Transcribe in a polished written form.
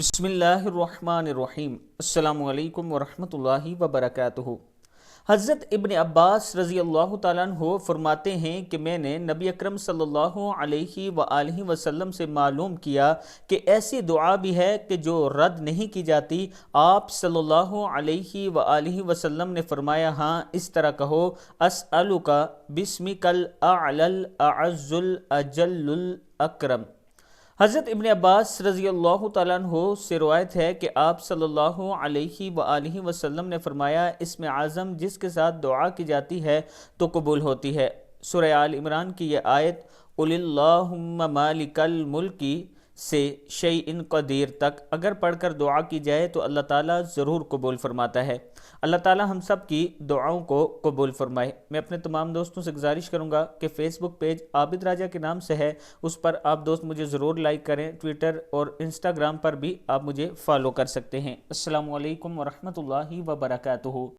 بسم اللہ الرحمن الرحیم۔ السلام علیکم ورحمۃ اللہ وبرکاتہ۔ حضرت ابن عباس رضی اللہ تعالیٰ عنہ فرماتے ہیں کہ میں نے نبی اکرم صلی اللہ علیہ وآلہ وسلم سے معلوم کیا کہ ایسی دعا بھی ہے کہ جو رد نہیں کی جاتی۔ آپ صلی اللہ علیہ وآلہ وسلم نے فرمایا، ہاں اس طرح کہو، اسألک بسمک الاعلی الاعز الاجل الاکرم۔ حضرت ابن عباس رضی اللہ تعالیٰ عنہ سے روایت ہے کہ آپ صلی اللہ علیہ وآلہ وسلم نے فرمایا، اسم اعظم جس کے ساتھ دعا کی جاتی ہے تو قبول ہوتی ہے۔ سورہ آل عمران کی یہ آیت قل اللہم مالک الملک سے شیء قدیر تک اگر پڑھ کر دعا کی جائے تو اللہ تعالیٰ ضرور قبول فرماتا ہے۔ اللہ تعالیٰ ہم سب کی دعاؤں کو قبول فرمائے۔ میں اپنے تمام دوستوں سے گزارش کروں گا کہ فیس بک پیج عابد راجہ کے نام سے ہے، اس پر آپ دوست مجھے ضرور لائک کریں۔ ٹویٹر اور انسٹاگرام پر بھی آپ مجھے فالو کر سکتے ہیں۔ السلام علیکم ورحمۃ اللہ وبرکاتہ۔